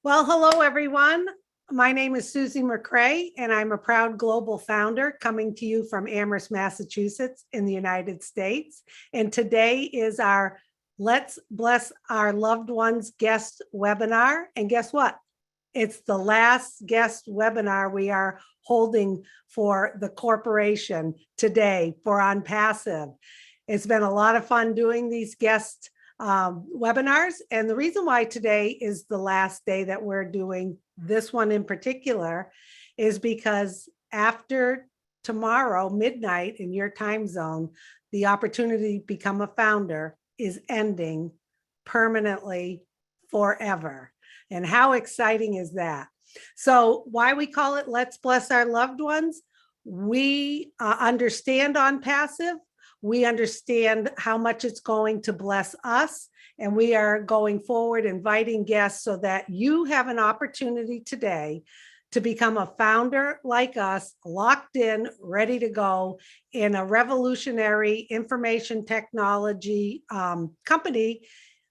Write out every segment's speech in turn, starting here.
Well, hello, everyone. My name is Susie McCrae, and I'm a proud global founder coming to you from Amherst, Massachusetts in the United States. And today is our Let's Bless Our Loved Ones guest webinar. And guess what? It's the last guest webinar we are holding for the corporation today for On Passive. It's been a lot of fun doing these guest webinars. And the reason why today is the last day that we're doing this one in particular is because after tomorrow, midnight in your time zone, the opportunity to become a founder is ending permanently forever. And how exciting is that? So why we call it Let's Bless Our Loved Ones? We understand On Passive. We understand how much it's going to bless us. And we are going forward inviting guests so that you have an opportunity today to become a founder like us, locked in, ready to go in a revolutionary information technology company,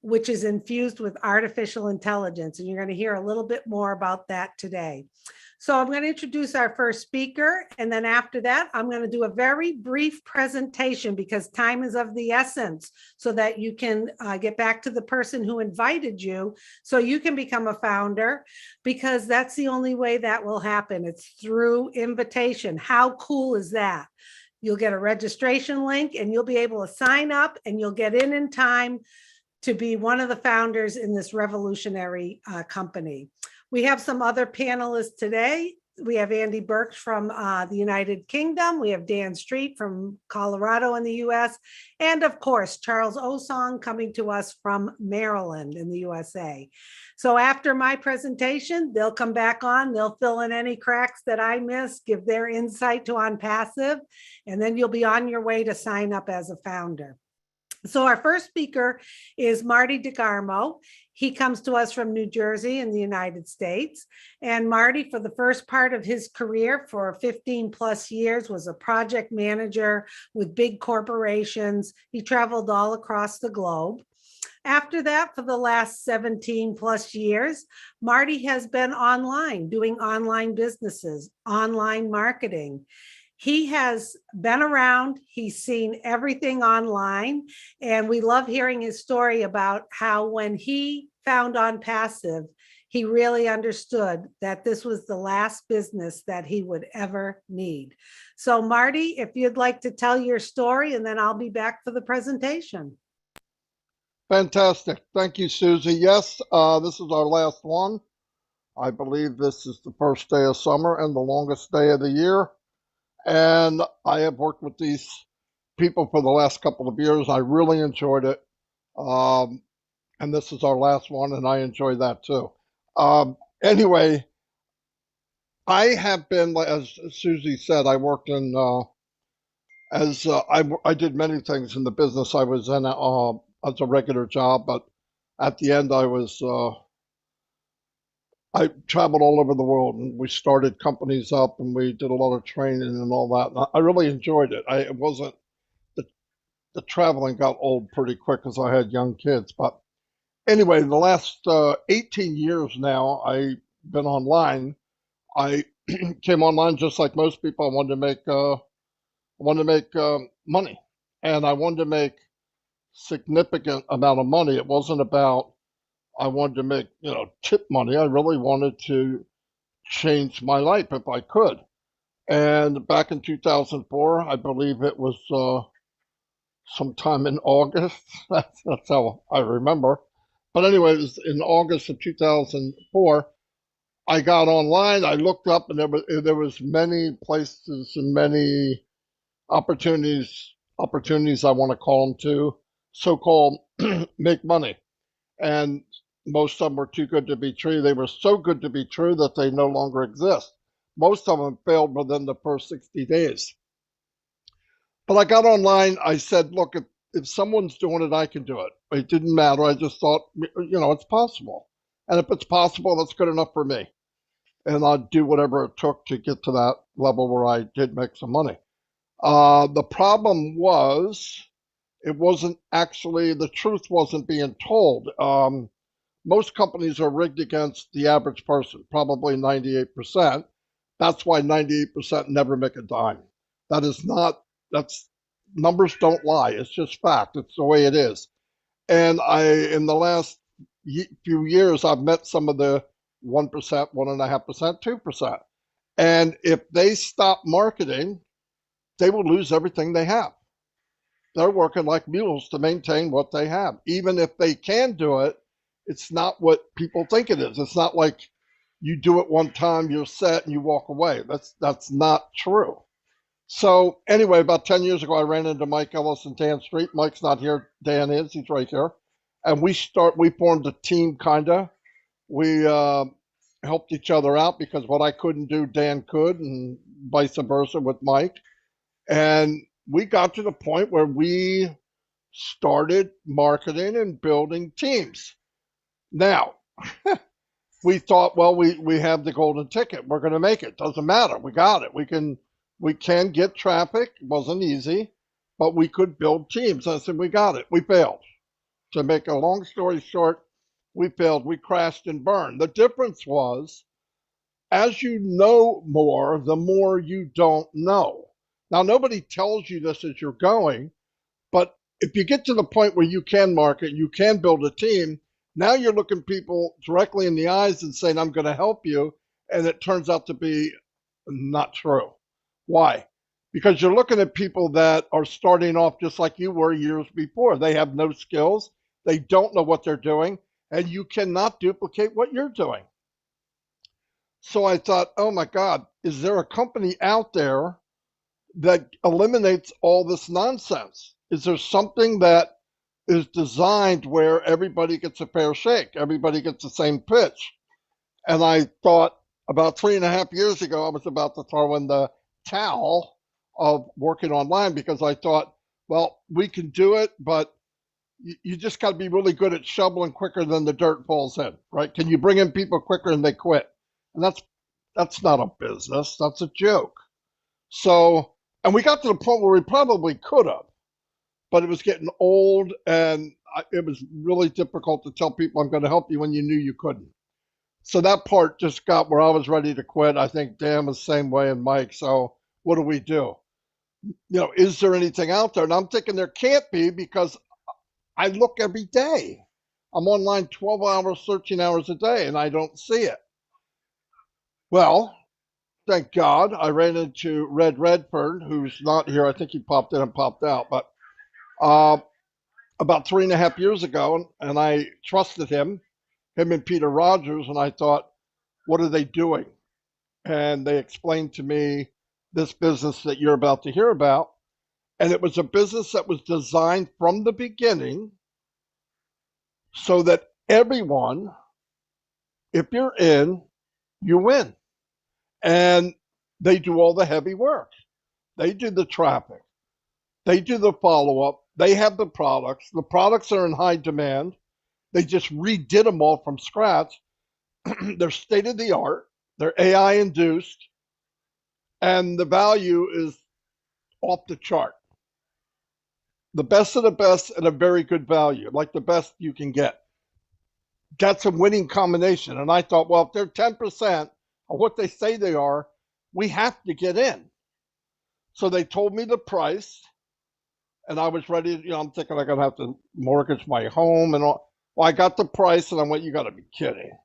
which is infused with artificial intelligence. And you're going to hear a little bit more about that today. So I'm going to introduce our first speaker. And then after that, I'm going to do a very brief presentation because time is of the essence so that you can get back to the person who invited you so you can become a founder, because that's the only way that will happen. It's through invitation. How cool is that? You'll get a registration link and you'll be able to sign up and you'll get in time to be one of the founders in this revolutionary company. We have some other panelists today. We have Andy Birch from the United Kingdom. We have Dan Street from Colorado in the US. And of course, Charles Osong coming to us from Maryland in the USA. So after my presentation, they'll come back on, they'll fill in any cracks that I missed, give their insight to On Passive, and then you'll be on your way to sign up as a founder. So our first speaker is Marty DeGarmo. He comes to us from New Jersey in the United States. And Marty, for the first part of his career for 15 plus years, was a project manager with big corporations. He traveled all across the globe. After that, for the last 17 plus years, Marty has been online, doing online businesses, online marketing. He has been around, he's seen everything online, and we love hearing his story about how when he found On Passive, he really understood that this was the last business that he would ever need. So Marty, if you'd like to tell your story, and then I'll be back for the presentation. Fantastic. Thank you, Susie. Yes, this is our last one. I believe this is the first day of summer and the longest day of the year. And I have worked with these people for the last couple of years. I really enjoyed it. And this is our last one, and I enjoy that too. Anyway, I have been, as Susie said, I worked in, I did many things in the business I was in as a regular job, but at the end I traveled all over the world, and we started companies up, and we did a lot of training and all that. And I really enjoyed it. It wasn't the traveling got old pretty quick because I had young kids. But anyway, the last 18 years now, I've been online. I came online just like most people. I wanted to make money, and I wanted to make significant amount of money. It wasn't about I wanted to make, tip money. I really wanted to change my life if I could. And back in 2004, I believe it was sometime in August. That's how I remember. But anyway, it was in August of 2004. I got online. I looked up, and there was many places and many opportunities I want to call them to so-called make money. And most of them were too good to be true. They were so good to be true that they no longer exist. Most of them failed within the first 60 days. But I got online. I said, look, if someone's doing it, I can do it. It didn't matter. I just thought, it's possible. And if it's possible, that's good enough for me. And I'd do whatever it took to get to that level where I did make some money. The problem was, it wasn't actually, the truth wasn't being told. most companies are rigged against the average person, probably 98%. That's why 98% never make a dime. That is not, that's, numbers don't lie. It's just fact. It's the way it is. And in the last few years, I've met some of the 1%, 1.5%, 2%. And if they stop marketing, they will lose everything they have. They're working like mules to maintain what they have. Even if they can do it, it's not what people think it is. It's not like you do it one time, you're set, and you walk away. That's not true. So anyway, about 10 years ago, I ran into Mike Ellis and Dan Street. Mike's not here. Dan is. He's right here. And we formed a team, kind of. We helped each other out because what I couldn't do, Dan could, and vice versa with Mike. And we got to the point where we started marketing and building teams. Now, we thought, well, we have the golden ticket. We're going to make it. Doesn't matter. We got it. We can get traffic. It wasn't easy, but we could build teams. I said, we got it. We failed. To make a long story short, we failed. We crashed and burned. The difference was, as you know more, the more you don't know. Now, nobody tells you this as you're going, but if you get to the point where you can market, you can build a team, now you're looking people directly in the eyes and saying, I'm going to help you. And it turns out to be not true. Why? Because you're looking at people that are starting off just like you were years before. They have no skills. They don't know what they're doing. And you cannot duplicate what you're doing. So I thought, oh my God, is there a company out there that eliminates all this nonsense? Is there something that is designed where everybody gets a fair shake, everybody gets the same pitch? And I thought about 3.5 years ago, I was about to throw in the towel of working online because I thought, well, we can do it, but you just got to be really good at shoveling quicker than the dirt falls in, right? Can you bring in people quicker and they quit? And that's not a business. That's a joke. So, and we got to the point where we probably could have, but it was getting old and it was really difficult to tell people I'm going to help you when you knew you couldn't. So that part just got where I was ready to quit. I think Dan was the same way, and Mike. So what do? Is there anything out there? And I'm thinking there can't be because I look every day. I'm online 12 hours, 13 hours a day, and I don't see it. Well, thank God I ran into Red Redford, who's not here. I think he popped in and popped out, but about 3.5 years ago, and I trusted him and Peter Rogers, and I thought, what are they doing? And they explained to me this business that you're about to hear about. And it was a business that was designed from the beginning so that everyone, if you're in, you win. And they do all the heavy work. They do the traffic. They do the follow-up. They have the products. The products are in high demand. They just redid them all from scratch. They're state-of-the-art. They're AI-induced. And the value is off the chart. The best of the best at a very good value, like the best you can get. That's a winning combination. And I thought, well, if they're 10% of what they say they are, we have to get in. So they told me the price, and I was ready. I'm thinking I'm going to have to mortgage my home and all. Well, I got the price, and I went, you got to be kidding.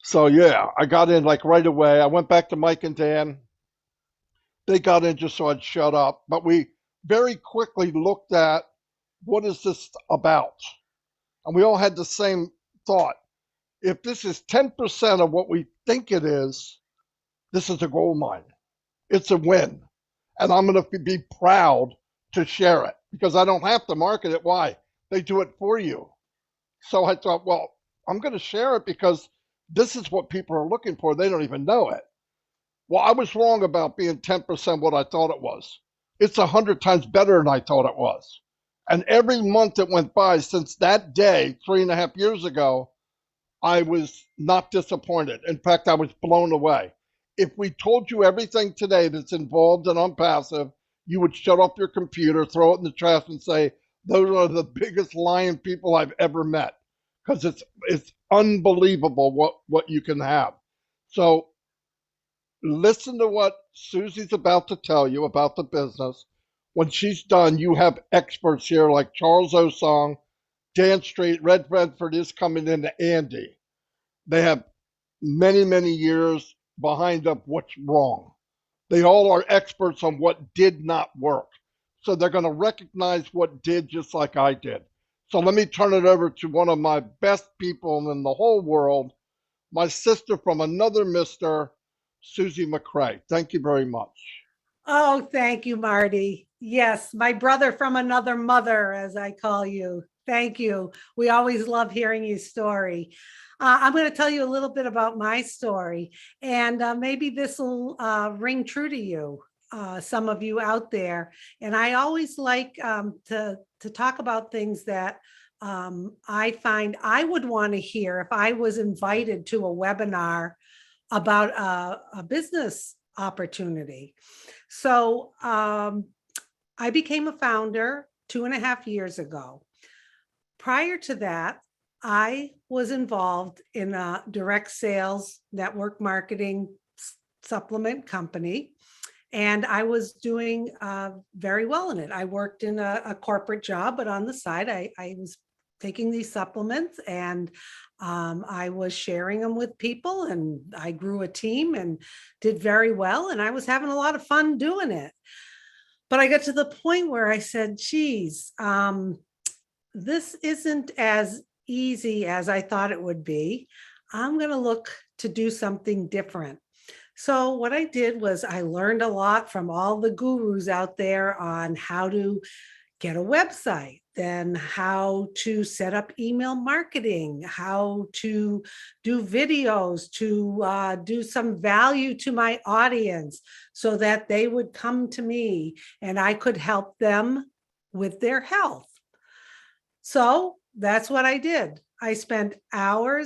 So, yeah, I got in like right away. I went back to Mike and Dan. They got in just so I'd shut up. But we very quickly looked at what is this about? And we all had the same thought. If this is 10% of what we think it is, this is a gold mine. It's a win. And I'm going to be proud to share it because I don't have to market it. Why? They do it for you. So I thought, well, I'm going to share it because this is what people are looking for. They don't even know it. Well, I was wrong about being 10% what I thought it was. It's 100 times better than I thought it was. And every month that went by since that day, 3.5 years ago, I was not disappointed. In fact, I was blown away. If we told you everything today that's involved in OnPassive, you would shut off your computer, throw it in the trash, and say, those are the biggest lying people I've ever met. because it's unbelievable what you can have. So listen to what Susie's about to tell you about the business. When she's done, you have experts here like Charles Osong, Dan Street, Red Redford is coming in to Andy. They have many, many years behind up what's wrong. They all are experts on what did not work. So they're going to recognize what did, just like I did. So let me turn it over to one of my best people in the whole world, my sister from another mister, Susie McCrae. Thank you very much. Oh, thank you, Marty. Yes, my brother from another mother, as I call you. Thank you. We always love hearing your story. I'm going to tell you a little bit about my story, and maybe this will ring true to you, some of you out there. And I always like to talk about things that I find I would want to hear if I was invited to a webinar about a business opportunity. So I became a founder 2.5 years ago. Prior to that, I was involved in a direct sales network marketing supplement company, and I was doing very well in it. I worked in a corporate job, but on the side, I was taking these supplements, and I was sharing them with people, and I grew a team and did very well, and I was having a lot of fun doing it. But I got to the point where I said, geez, this isn't as easy as I thought it would be. I'm going to look to do something different. So what I did was I learned a lot from all the gurus out there on how to get a website, then how to set up email marketing, how to do videos, to do some value to my audience so that they would come to me and I could help them with their health. So that's what I did. I spent hours